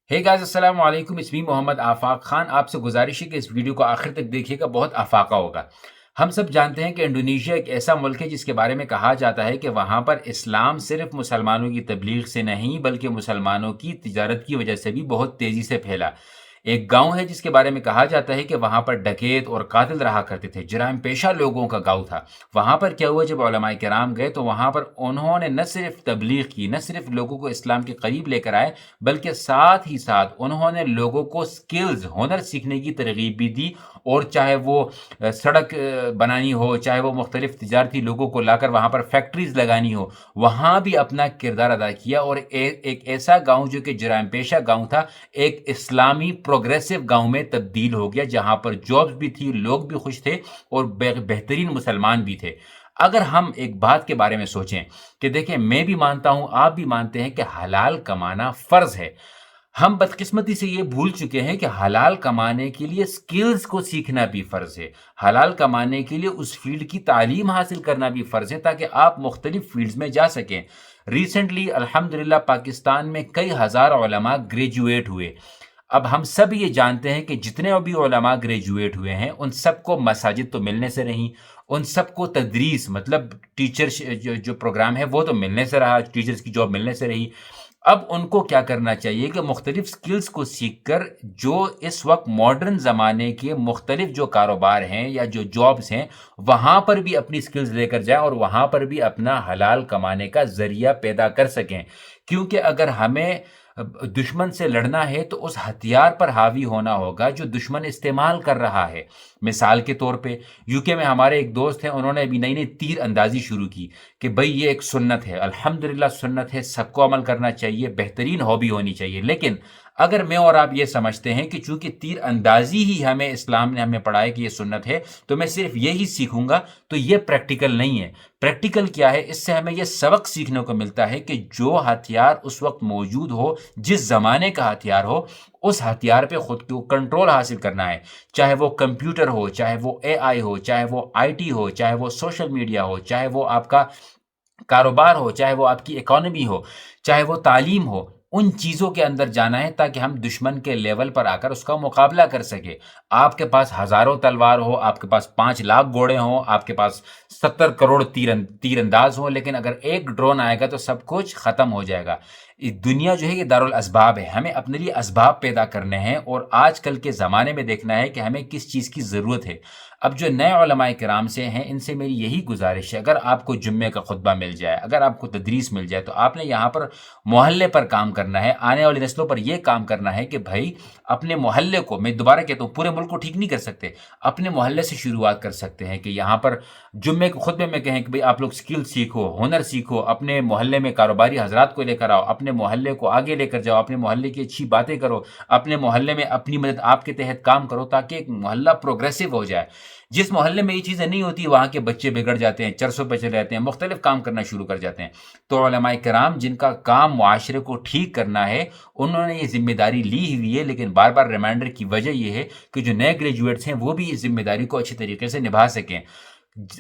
Hey guys, अस्सलाम वालेकुम। इसमी मोहम्मद आफाक खान। आपसे गुजारिश है कि इस वीडियो को आखिर तक देखिएगा, बहुत आफाका होगा। हम सब जानते हैं कि इंडोनेशिया एक ऐसा मुल्क है जिसके बारे में कहा जाता है कि वहाँ पर इस्लाम सिर्फ मुसलमानों की तबलीग से नहीं बल्कि मुसलमानों की तिजारत की वजह से भी बहुत तेज़ी से फैला। एक गांव है जिसके बारे में कहा जाता है कि वहाँ पर डकैत और कातिल रहा करते थे, जराइम पेशा लोगों का गांव था। वहाँ पर क्या हुआ, जब उलमाए किराम गए तो वहाँ पर उन्होंने न सिर्फ तबलीग की, न सिर्फ लोगों को इस्लाम के करीब लेकर आए, बल्कि साथ ही साथ उन्होंने लोगों को स्किल्स, हुनर सीखने की तरगीब भी दी। और चाहे वो सड़क बनानी हो, चाहे वो मुख्तलिफ तिजारती लोगों को लाकर वहाँ पर फैक्ट्रीज लगानी हो, वहाँ भी अपना किरदार अदा किया। और एक ऐसा गांव जो कि जराइम पेशा गांव था, एक इस्लामी प्रोग्रेसिव गांव में तब्दील हो गया, जहाँ पर जॉब्स भी थी, लोग भी खुश थे और बेहतरीन मुसलमान भी थे। अगर हम एक बात के बारे में सोचें कि देखें, मैं भी मानता हूं, आप भी मानते हैं कि हलाल कमाना फर्ज है। हम बदकिस्मती से ये भूल चुके हैं कि हलाल कमाने के लिए स्किल्स को सीखना भी फ़र्ज़ है। हलाल कमाने के लिए उस फ़ील्ड की तालीम हासिल करना भी फ़र्ज़ है, ताकि आप मुख्तलिफ़ फ़ील्ड्स में जा सकें। रिसेंटली अल्हम्दुलिल्लाह पाकिस्तान में कई हज़ार उलमा ग्रेजुएट हुए। अब हम सब ये जानते हैं कि जितने भी उलमा ग्रेजुएट हुए हैं, उन सबको मसाजिद तो मिलने से रहीं, उन सबको तदरीस मतलब टीचर जो प्रोग्राम है वो तो मिलने से रहा, टीचर्स की जॉब मिलने से रही। अब उनको क्या करना चाहिए कि मुख्तलिफ स्किल्स को सीख कर जो इस वक्त मॉडर्न ज़माने के मुख्तलिफ जो कारोबार हैं या जो जॉब्स हैं, वहाँ पर भी अपनी स्किल्स लेकर जाएं और वहाँ पर भी अपना हलाल कमाने का ज़रिया पैदा कर सकें। क्योंकि अगर हमें दुश्मन से लड़ना है तो उस हथियार पर हावी होना होगा जो दुश्मन इस्तेमाल कर रहा है। मिसाल के तौर पे यूके में हमारे एक दोस्त हैं, उन्होंने अभी नई नई तीर अंदाजी शुरू की कि भाई ये एक सुन्नत है, अल्हम्दुलिल्लाह सुन्नत है, सबको अमल करना चाहिए, बेहतरीन हॉबी होनी चाहिए। लेकिन अगर मैं और आप ये समझते हैं कि चूंकि तीर अंदाजी ही हमें इस्लाम ने हमें पढ़ाया कि ये सुन्नत है, तो मैं सिर्फ यही सीखूंगा, तो ये प्रैक्टिकल नहीं है। प्रैक्टिकल क्या है, इससे हमें यह सबक सीखने को मिलता है कि जो हथियार उस वक्त मौजूद हो, जिस जमाने का हथियार हो, उस हथियार पे खुद को कंट्रोल हासिल करना है। चाहे वो कंप्यूटर हो, चाहे वो एआई हो, चाहे वो आईटी हो, चाहे वो सोशल मीडिया हो, चाहे वो आपका कारोबार हो, चाहे वो आपकी इकोनॉमी हो, चाहे वो तालीम हो, उन चीज़ों के अंदर जाना है ताकि हम दुश्मन के लेवल पर आकर उसका मुकाबला कर सके। आपके पास हज़ारों तलवार हो, आपके पास 5 लाख घोड़े हों, आपके पास 70 करोड़ तीरंदाज हों, लेकिन अगर एक ड्रोन आएगा तो सब कुछ ख़त्म हो जाएगा। ये दुनिया जो है ये दारुल असबाब है, हमें अपने लिए असबाब पैदा करने हैं और आजकल के ज़माने में देखना है कि हमें किस चीज़ की ज़रूरत है। अब जो नए उलमाए किराम से हैं, इनसे मेरी यही गुजारिश है, अगर आपको जुम्मे का खुतबा मिल जाए, अगर आपको तदरीस मिल जाए, तो आपने यहाँ पर मोहल्ले पर काम करना है, आने वाली नस्लों पर यह काम करना है कि भाई अपने मोहल्ले को, मैं दोबारा कहता हूँ पूरे मुल्क को ठीक नहीं कर सकते, अपने मोहल्ले से शुरुआत कर सकते हैं कि यहाँ पर जुम्मे के खुतबे में कहें कि भाई आप लोग स्किल सीखो, हुनर सीखो, अपने मोहल्ले में कारोबारी हजरात को लेकर आओ, अपने मोहल्ले को आगे लेकर जाओ, अपने मोहल्ले की अच्छी बातें करो, अपने मोहल्ले में अपनी मदद आपके तहत काम करो, ताकि एक मोहल्ला प्रोग्रेसिव हो जाए। जिस मोहल्ले में ये चीज़ें नहीं होती, वहाँ के बच्चे बिगड़ जाते हैं, चरसों पे चले जाते हैं, मुख्तलिफ काम करना शुरू कर जाते हैं। तो उलमाए किराम जिनका काम मुआशरे को ठीक करना है, उन्होंने ये जिम्मेदारी ली हुई है, लेकिन बार बार रिमाइंडर की वजह यह है कि जो नए ग्रेजुएट्स हैं वो भी इस जिम्मेदारी को अच्छी तरीके से निभा सकें।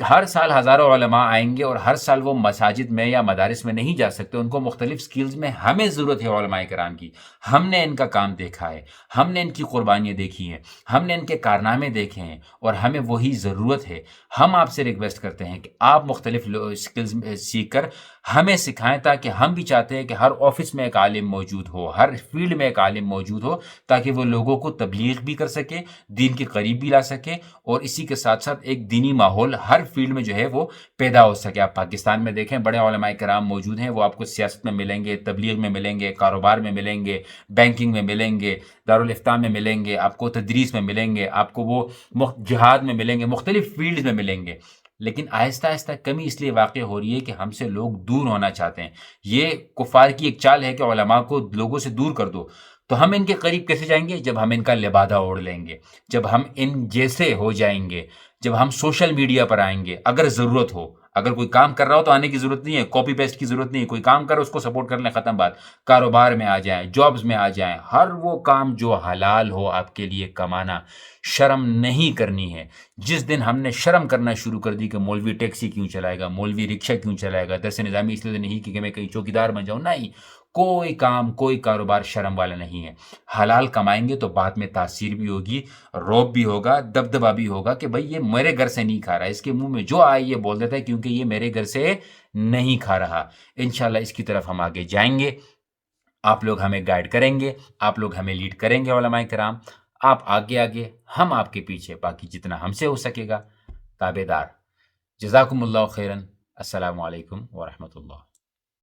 हर साल हज़ारों उलमा आएंगे और हर साल वो मसाजिद में या मदारिस में नहीं जा सकते, उनको मुख्तलिफ स्किल्स में हमें ज़रूरत है उलमाए किराम की। हमने इनका काम देखा है, हमने इनकी कुर्बानियाँ देखी हैं, हमने इनके कारनामे देखे हैं और हमें वही ज़रूरत है। हम आपसे रिक्वेस्ट करते हैं कि आप मुख्तलिफ स्किल्स सीख कर हमें सिखाएं, ताकि हम भी चाहते हैं कि हर ऑफिस में एक आलिम मौजूद हो, हर फील्ड में एक आलिम मौजूद हो, ताकि वो लोगों को तबलीग भी कर सके, दीन के करीब भी ला सके और इसी के साथ साथ एक दीनी माहौल हर फील्ड में जो है वो पैदा हो सके। आप पाकिस्तान में देखें, बड़े उलमाए किराम मौजूद हैं, वो आपको सियासत में मिलेंगे, तबलीग में मिलेंगे, कारोबार में मिलेंगे, बैंकिंग में मिलेंगे, दारुल इफ्ता में मिलेंगे, आपको तदरीस में मिलेंगे, आपको वो जिहाद में मिलेंगे, मुख्तलिफ फील्ड में मिलेंगे। लेकिन आहिस्ता आहिस्ता कमी इसलिए वाक़ हो रही है कि हमसे लोग दूर होना चाहते हैं। ये कुफ़ार की एक चाल है कि उलमा को लोगों से दूर कर दो। तो हम इनके करीब कैसे जाएंगे? जब हम इनका लिबादा ओढ़ लेंगे, जब हम इन जैसे हो जाएंगे, जब हम सोशल मीडिया पर आएंगे। अगर ज़रूरत हो, अगर कोई काम कर रहा हो तो आने की ज़रूरत नहीं है, कॉपी पेस्ट की ज़रूरत नहीं है, कोई काम करे उसको सपोर्ट कर लें, ख़त्म बात। कारोबार में आ जाएं, जॉब्स में आ जाएं, हर वो काम जो हलाल हो आपके लिए कमाना, शर्म नहीं करनी है। जिस दिन हमने शर्म करना शुरू कर दी कि मौलवी टैक्सी क्यों चलाएगा, मौलवी रिक्शा क्यों चलाएगा, दरस निज़ामी इसलिए नहीं कि मैं कहीं चौकीदार बन जाऊँ, नहीं, کوئی کام کوئی کاروبار شرم والا نہیں ہے. حلال کمائیں گے تو بعد میں تاثیر بھی ہوگی، روب بھی ہوگا، دبدبا بھی ہوگا کہ بھائی یہ میرے گھر سے نہیں کھا رہا، اس کے منہ میں جو آئے یہ بول دیتا ہے کیونکہ یہ میرے گھر سے نہیں کھا رہا. انشاءاللہ اس کی طرف ہم آگے جائیں گے، آپ لوگ ہمیں گائیڈ کریں گے، آپ لوگ ہمیں لیڈ کریں گے علماء کرام. آپ آگے آگے، ہم آپ کے پیچھے، باقی جتنا ہم سے ہو سکے گا تابع دار. جزاکم اللہ خیرن. السلام علیکم ورحمۃ اللہ.